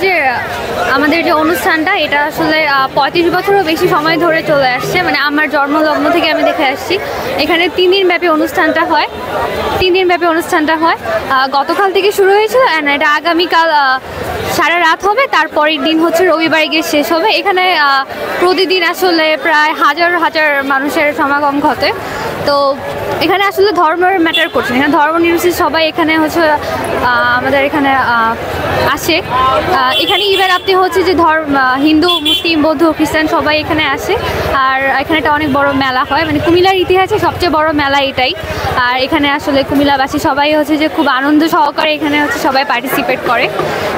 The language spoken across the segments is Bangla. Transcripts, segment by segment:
যে আমাদের যে অনুষ্ঠানটা এটা আসলে 35 বছরও বেশি সময় ধরে চলে আসছে, মানে আমার জন্মলগ্ন থেকে আমি দেখে আসছি। এখানে 3 দিন ব্যাপী অনুষ্ঠানটা হয়, গতকাল থেকে শুরু হয়েছিল, এটা আগামীকাল সারা রাত হবে, তারপরের দিন হচ্ছে রবিবারে গিয়ে শেষ হবে। এখানে প্রতিদিন আসলে প্রায় হাজার হাজার মানুষের সমাগম ঘটে। তো এখানে আসলে ধর্মের ম্যাটার করছে, এখানে ধর্ম নির্বিশেষে সবাই এখানে হচ্ছে আমাদের এখানে আসে। এখানে ইভেন আপনি হচ্ছে যে হিন্দু, মুসলিম, বৌদ্ধ, খ্রিস্টান সবাই এখানে আসে। আর এখানে একটা অনেক বড় মেলা হয়, মানে কুমিল্লার ইতিহাসে সবচেয়ে বড় মেলা এটাই। আর এখানে আসলে কুমিল্লাবাসী সবাই হচ্ছে যে খুব আনন্দ সহকারে এখানে হচ্ছে সবাই পার্টিসিপেট করে।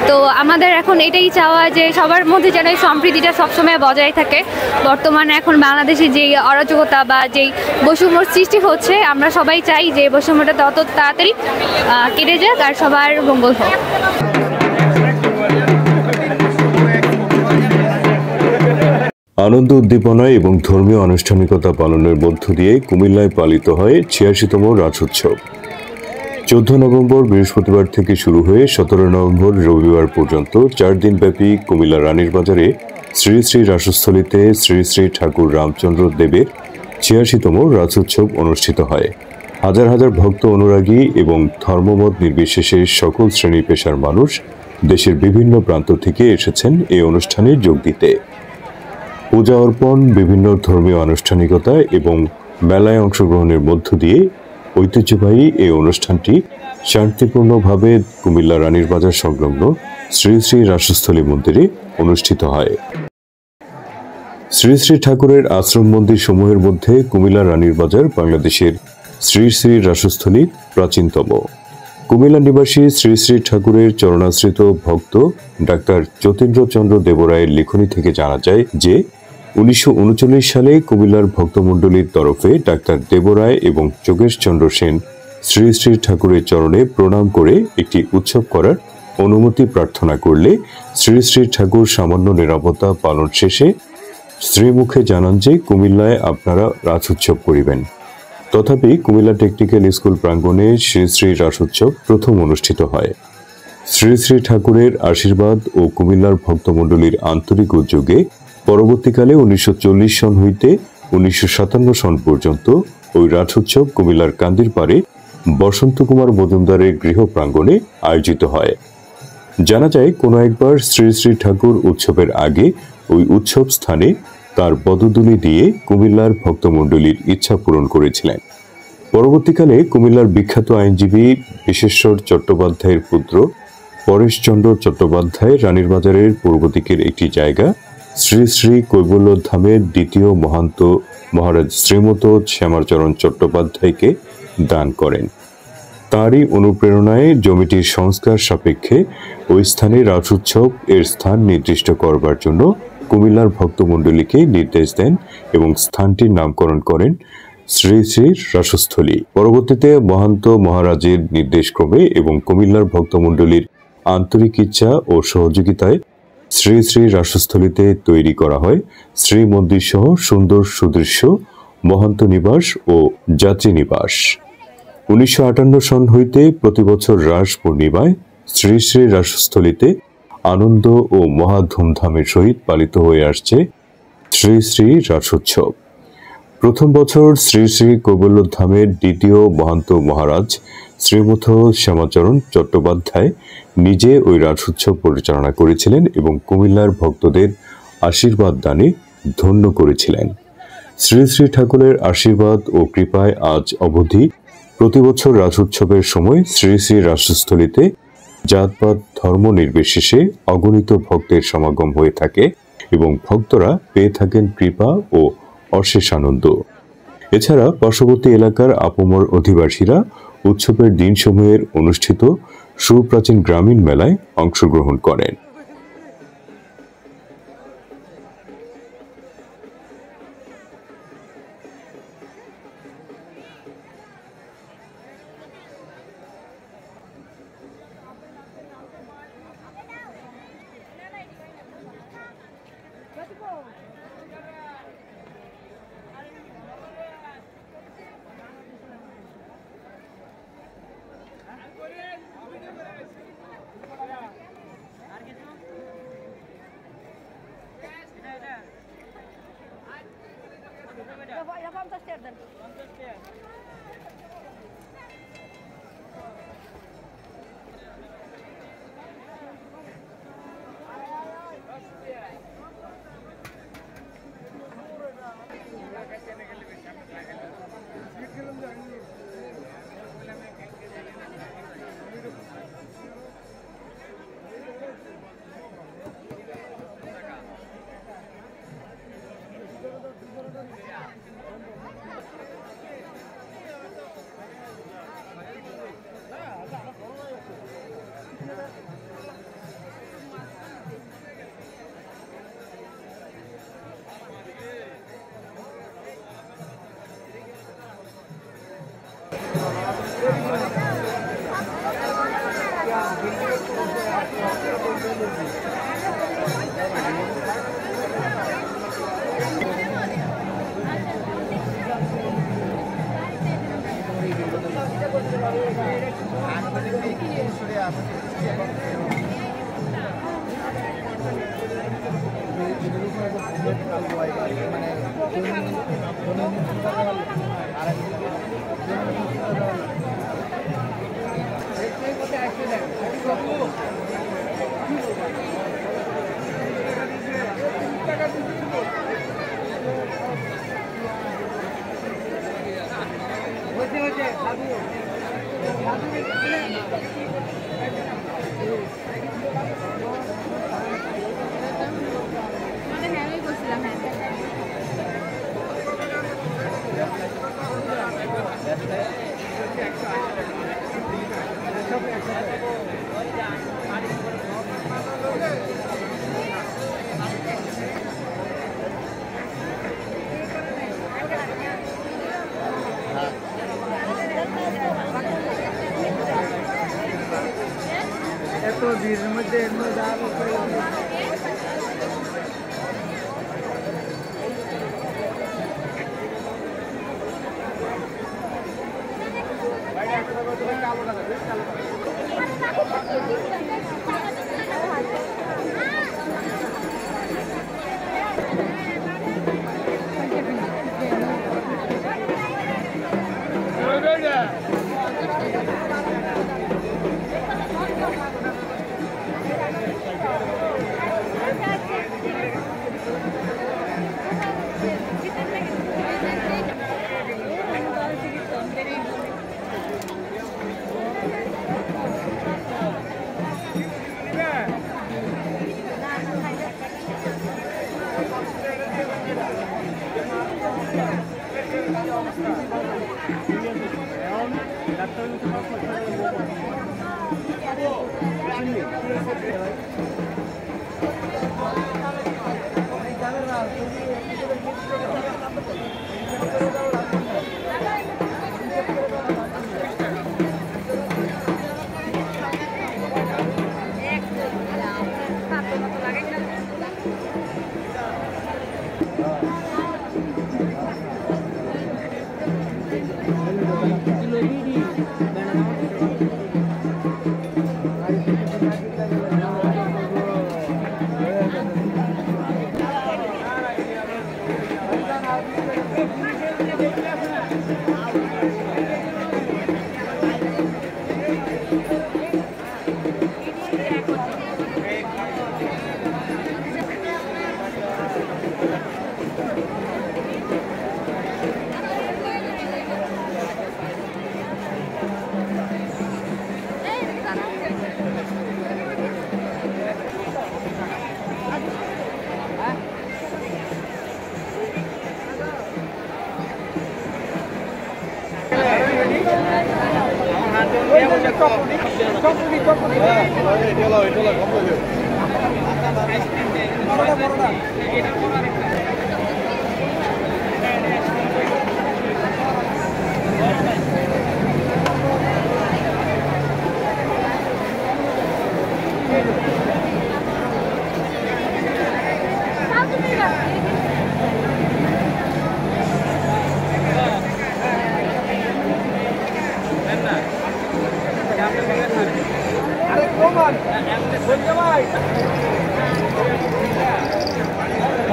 তো আমাদের এখন এটাই চাওয়া যে সবার মধ্যে যেন এই সম্প্রীতিটা সবসময় বজায় থাকে। বর্তমানে এখন বাংলাদেশে যেই অরাজকতা বা যেই বৈষম্যর সৃষ্টি হচ্ছে, আমরা সবাই চাই যে বৈষম্যটা তত তাড়াতাড়ি কেটে যাক আর সবার মঙ্গল হোক। আনন্দ, উদ্দীপনা এবং ধর্মীয় আনুষ্ঠানিকতা পালনের মধ্য দিয়ে কুমিল্লায় পালিত হয় ৮৬তম রাজোৎসব। ১৪ নভেম্বর বৃহস্পতিবার থেকে শুরু হয়ে ১৭ নভেম্বর রবিবার পর্যন্ত ৪ দিনব্যাপী কুমিল্লা রানীর বাজারে শ্রী শ্রী রাসস্থলীতে শ্রী শ্রী ঠাকুর রামচন্দ্র দেবের ৮৬তম রাজোৎসব অনুষ্ঠিত হয়। হাজার হাজার ভক্ত, অনুরাগী এবং ধর্মমত নির্বিশেষে সকল শ্রেণী পেশার মানুষ দেশের বিভিন্ন প্রান্ত থেকে এসেছেন এই অনুষ্ঠানে যোগ দিতে। পূজা অর্পণ, বিভিন্ন ধর্মীয় আনুষ্ঠানিকতা এবং মেলায় অংশগ্রহণের মধ্য দিয়ে ঐতিহ্যবাহী এই অনুষ্ঠানটি শান্তিপূর্ণভাবে কুমিল্লা রানীর বাজার সংলগ্ন শ্রী শ্রী রাসস্থলী মন্দিরে অনুষ্ঠিত হয়। শ্রী শ্রী ঠাকুরের আশ্রম মন্দির সমূহের মধ্যে কুমিল্লা রানীর বাজার বাংলাদেশের শ্রী শ্রী রাসস্থলী প্রাচীনতম। কুমিল্লা নিবাসী শ্রী শ্রী ঠাকুরের চরণাশ্রিত ভক্ত ডাক্তার যতীন্দ্রচন্দ্র দেবরায়ের লেখনী থেকে জানা যায় যে ১৯৩৯ সালে কুমিল্লার ভক্তমণ্ডলীর তরফে ডাক্তার দেবরায় এবং যোগেশ চন্দ্র সেন শ্রী শ্রী ঠাকুরের চরণে প্রণাম করে একটি উৎসব করার অনুমতি প্রার্থনা করলে শ্রী শ্রী ঠাকুর সামান্য নিরাপত্তা পালন শেষে শ্রীমুখে জানান যে কুমিল্লায় আপনারা রাজোৎসব করিবেন। তথাপি কুমিল্লা টেকনিক্যাল স্কুল প্রাঙ্গণে শ্রী শ্রী রাসোৎসব প্রথম অনুষ্ঠিত হয়। শ্রী শ্রী ঠাকুরের আশীর্বাদ ও কুমিল্লার ভক্তমণ্ডলীর আন্তরিক উদ্যোগে পরবর্তীকালে ১৯৪০ সন হইতে ১৯৫৭ সন পর্যন্ত ওই রাজোৎসব কুমিল্লার কান্দির পাড়ে বসন্ত কুমার মজুমদারের গৃহ প্রাঙ্গণে আয়োজিত হয়। জানা যায় কোনো একবার শ্রী শ্রী ঠাকুর উৎসবের আগে ওই উৎসব স্থানে তার পদধূলি দিয়ে কুমিল্লার ভক্তমণ্ডলীর ইচ্ছা পূরণ করেছিলেন। পরবর্তীকালে কুমিল্লার বিখ্যাত আইনজীবী বিশেশ্বর চট্টোপাধ্যায়ের পুত্র পরেশচন্দ্র চট্টোপাধ্যায় রানীর বাজারের পূর্ব দিকের একটি জায়গা শ্রী শ্রী কৈবল্যধামের দ্বিতীয় মহান্ত মহারাজ শ্রীমত শ্যামাচরণ চট্টোপাধ্যায়কে দান করেন। তারই অনুপ্রেরণায় জমিটির সংস্কার সাপেক্ষে ওই স্থানে রাজোৎসব এর স্থান নির্দিষ্ট করবার জন্য কুমিল্লার ভক্তমণ্ডলীকে নির্দেশ দেন এবং স্থানটির নামকরণ করেন শ্রী শ্রী রাসস্থলী। পরবর্তীতে মহান্ত মহারাজের নির্দেশক্রমে এবং কুমিল্লার ভক্তমণ্ডলীর আন্তরিক ইচ্ছা ও সহযোগিতায় শ্রী শ্রী রাসস্থলীতে তৈরি করা হয় শ্রী মন্দির সহ সুন্দর সুদৃশ্য মহান্ত নিবাস ও যাত্রী নিবাস। ১৯৫৮ সন হইতে প্রতি বছর রাস পূর্ণিমায় শ্রী শ্রী রাসস্থলীতে আনন্দ ও মহা ধুমধামের সহিত পালিত হয়ে আসছে শ্রী শ্রী রাসোৎসব। প্রথম বছর শ্রী শ্রী কৈবল্যধামের দ্বিতীয় মহান্ত মহারাজ শ্রীমথ শ্যামাচরণ চট্টোপাধ্যায় নিজে ওই রাজোৎসব পরিচালনা করেছিলেন এবং কুমিল্লার ভক্তদের আশীর্বাদ দানে ধন্য করেছিলেন। শ্রী শ্রী ঠাকুরের আশীর্বাদ ও কৃপায় আজ অবধি প্রতি বছর রাজোৎসবের সময় শ্রী শ্রী রাসস্থলীতে জাতপাত ধর্ম নির্বিশেষে অগণিত ভক্তের সমাগম হয়ে থাকে এবং ভক্তরা পেয়ে থাকেন কৃপা ও অশেষ আনন্দ। এছাড়া পার্শ্ববর্তী এলাকার আপামর অধিবাসীরা উৎসবের দিনসমূহের অনুষ্ঠিত সুপ্রাচীন গ্রামীণ মেলায় অংশগ্রহণ করেন।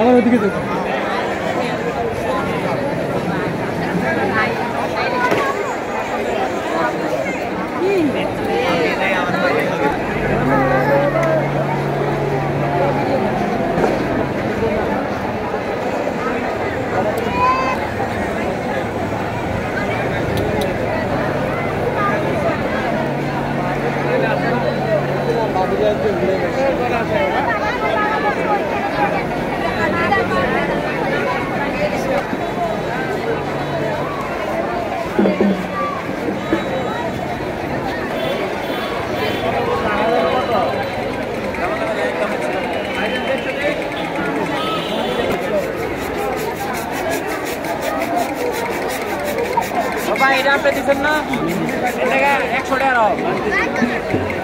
আমার ওদিকে Bapak, ini apa di sana? Ini 100 euro.